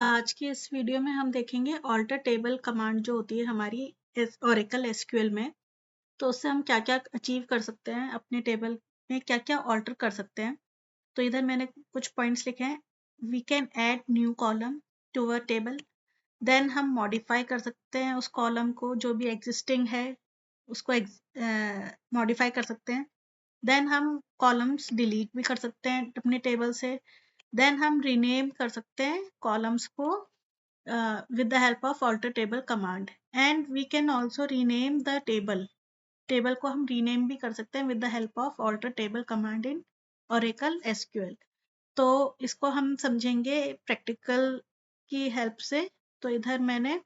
आज की इस वीडियो में हम देखेंगे ऑल्टर टेबल कमांड जो होती है हमारी ओरेकल एसक्यूएल में। तो उससे हम क्या क्या अचीव कर सकते हैं, अपने टेबल में क्या क्या ऑल्टर कर सकते हैं। तो इधर मैंने कुछ पॉइंट्स लिखे हैं। We can add new column to a table. Then हम मॉडिफाई कर सकते हैं उस कॉलम को, जो भी एग्जिस्टिंग है उसको मॉडिफाई कर सकते हैं। देन हम कॉलम्स डिलीट भी कर सकते हैं अपने टेबल से। देन हम रीनेम कर सकते हैं कॉलम्स को with the help of alter table command, and we can also rename the table को हम rename भी कर सकते हैं with the help of alter table command in Oracle SQL। तो इसको हम समझेंगे प्रैक्टिकल की हेल्प से। तो इधर मैंने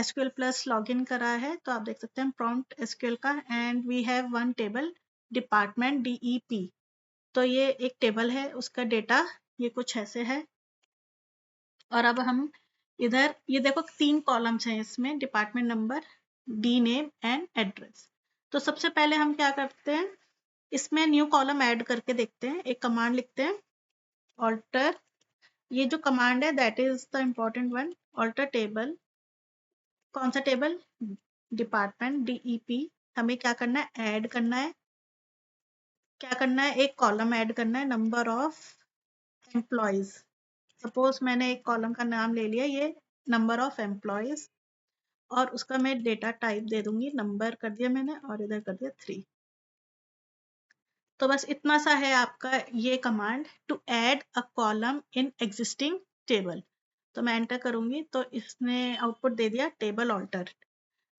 SQL प्लस लॉगिन करा है, तो आप देख सकते हैं प्रॉम्प्ट SQL का, and we have one table department DEP। तो ये एक टेबल है, उसका डेटा ये कुछ ऐसे है। और अब हम इधर ये देखो 3 कॉलम्स हैं इसमें, department number, D name and address. तो सबसे पहले हम क्या करते हैं, इसमें न्यू कॉलम ऐड करके देखते हैं। एक कमांड लिखते हैं ऑल्टर, ये जो कमांड है that is the important one. Alter table, कौन सा टेबल, डिपार्टमेंट DEP। हमें क्या करना है, ऐड करना है। क्या करना है, एक कॉलम ऐड करना है, नंबर ऑफ एम्प्लॉयज। सपोज मैंने एक कॉलम का नाम ले लिया, ये नंबर ऑफ एम्प्लॉयज, और उसका मैं डेटा टाइप दे दूंगी, नंबर कर दिया मैंने और इधर कर दिया 3। तो बस इतना सा है आपका ये command, to add a column in existing table. तो मैं एंटर करूंगी तो इसने आउटपुट दे दिया टेबल ऑल्टर।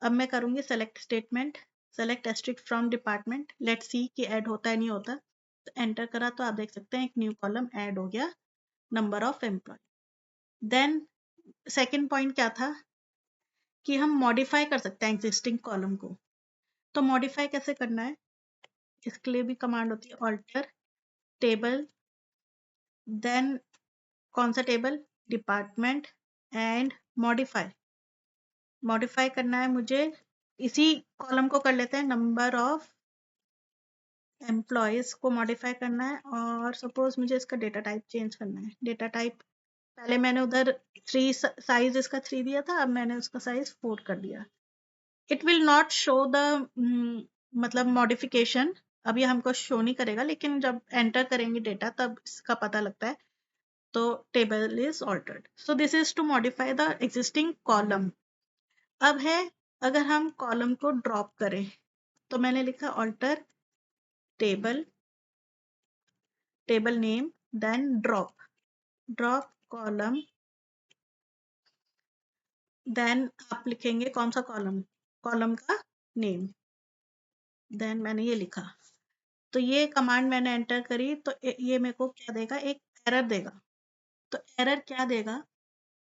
अब मैं करूंगी select statement, select asterisk from department, let see कि ऐड होता है नहीं होता। तो एंटर करा तो आप देख सकते हैं एक न्यू कॉलम ऐड हो गया, number of employ. Then second point क्या था कि हम मॉडिफाई कर सकते हैं एग्जिस्टिंग कॉलम को। तो मॉडिफाई कैसे करना है, इसके लिए भी कमांड होती है ऑल्टर टेबल, देन कौन सा table, department, and modify. Modify करना है मुझे, इसी कॉलम को कर लेते हैं, नंबर ऑफ एम्प्लॉयज को मॉडिफाई करना है। और सपोज मुझे इसका डेटा टाइप चेंज करना है। डेटा टाइप पहले मैंने उधर 3 साइज इसका 3 दिया था, अब मैंने उसका साइज 4 कर दिया। It will not show the मतलब मॉडिफिकेशन, अब ये हमको शो नहीं करेगा, लेकिन जब एंटर करेंगे डेटा तब इसका पता लगता है। तो table is altered, so this is to modify the existing column. अब है अगर हम कॉलम को ड्रॉप करें, तो मैंने लिखा alter table, table name, then drop, drop column, then आप लिखेंगे कौन सा कॉलम, कॉलम का नेम। देन मैंने ये लिखा, तो ये कमांड मैंने एंटर करी तो ये मेरे को क्या देगा, एक एरर देगा। तो एरर क्या देगा,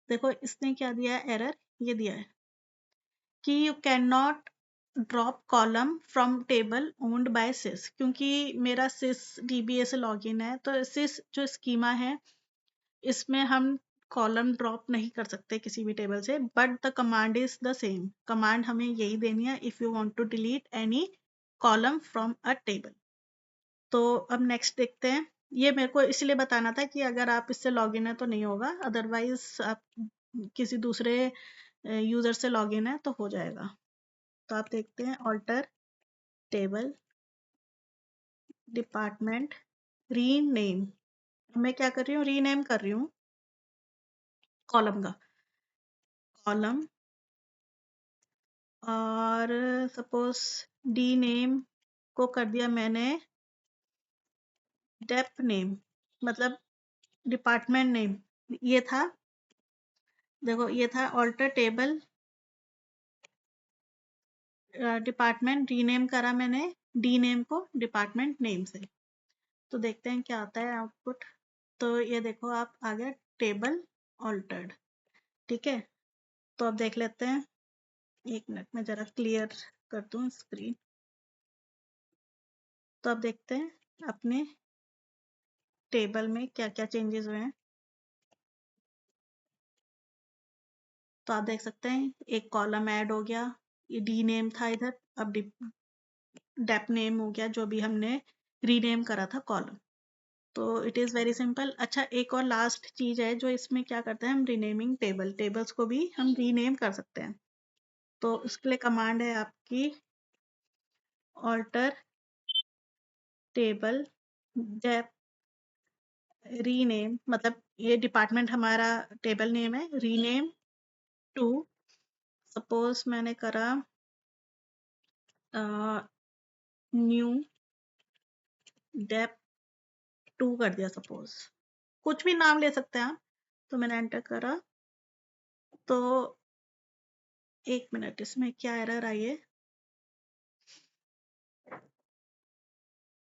देखो इसने क्या दिया है, एरर ये दिया है कि you can not drop column from table owned by sys. क्योंकि मेरा सिस DBA से लॉगिन है, तो सिस जो स्कीमा है इसमें हम कॉलम ड्रॉप नहीं कर सकते किसी भी टेबल से, but the command is the same. Command हमें यही देनी है, if you want to delete any column from a table. तो अब नेक्स्ट देखते हैं। ये मेरे को इसलिए बताना था कि अगर आप इससे लॉगिन है तो नहीं होगा, अदरवाइज आप किसी दूसरे यूजर से लॉगिन है तो हो जाएगा। तो आप देखते हैं ऑल्टर टेबल, डिपार्टमेंट, रीनेम। मैं क्या कर रही हूँ, रीनेम कर रही हूँ कॉलम का, कॉलम, और सपोज डी नेम को कर दिया मैंने डेप नेम, मतलब डिपार्टमेंट नेम। ये था, देखो ये था ऑल्टर टेबल डिपार्टमेंट, रीनेम करा मैंने डी नेम को डिपार्टमेंट नेम से। तो देखते हैं क्या आता है आउटपुट। तो ये देखो आप आ गया टेबल ऑल्टर्ड। ठीक है, तो अब देख लेते हैं, एक मिनट में जरा क्लियर कर दूं स्क्रीन। तो अब देखते हैं अपने टेबल में क्या क्या चेंजेस हुए हैं। तो आप देख सकते हैं एक कॉलम ऐड हो गया, ये डी नेम था इधर, अब डेप नेम हो गया जो भी हमने रीनेम करा था कॉलम। तो इट इज़ वेरी सिंपल। अच्छा, एक और लास्ट चीज़ है जो इसमें क्या करते हैं हम, रीनेमिंग टेबल, टेबल्स को भी हम रीनेम कर सकते हैं। तो उसके लिए कमांड है आपकी ऑल्टर टेबल डेप रीनेम, मतलब ये डिपार्टमेंट हमारा टेबल नेम है, रीनेम टू, सपोज मैंने करा न्यू डेप टू कर दिया सपोज, कुछ भी नाम ले सकते हैं आप। तो मैंने एंटर करा, तो एक मिनट, इसमें क्या एरर आई है,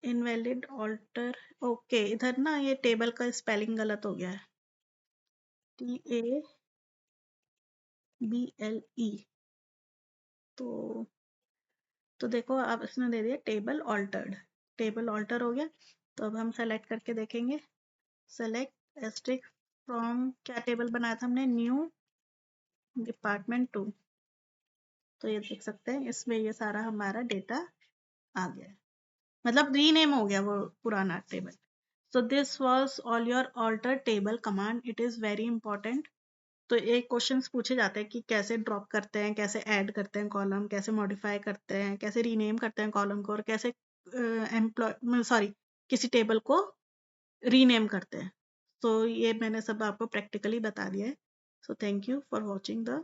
इनवैलिड ऑल्टर, ओके, इधर ना ये टेबल का स्पेलिंग गलत हो गया है, TABLE। तो देखो अब इसने दे दिया टेबल ऑल्टर्ड, टेबल ऑल्टर हो गया। तो अब हम सेलेक्ट करके देखेंगे, सेलेक्ट एस्ट्रिक फ्रॉम, क्या टेबल बनाया था हमने, न्यू डिपार्टमेंट टू। तो ये देख सकते हैं इसमें ये सारा हमारा डेटा आ गया है, मतलब रीनेम हो गया वो पुराना table. So this was all your alter table command, it is very important. तो एक क्वेश्चंस पूछे जाते हैं कि कैसे ड्रॉप करते हैं, कैसे ऐड करते हैं कॉलम, कैसे मॉडिफाई करते हैं, कैसे रीनेम करते हैं कॉलम को, और कैसे एम्प्लॉय सॉरी किसी टेबल को रीनेम करते हैं। तो ये मैंने सब आपको प्रैक्टिकली बता दिया है। So thank you for watching the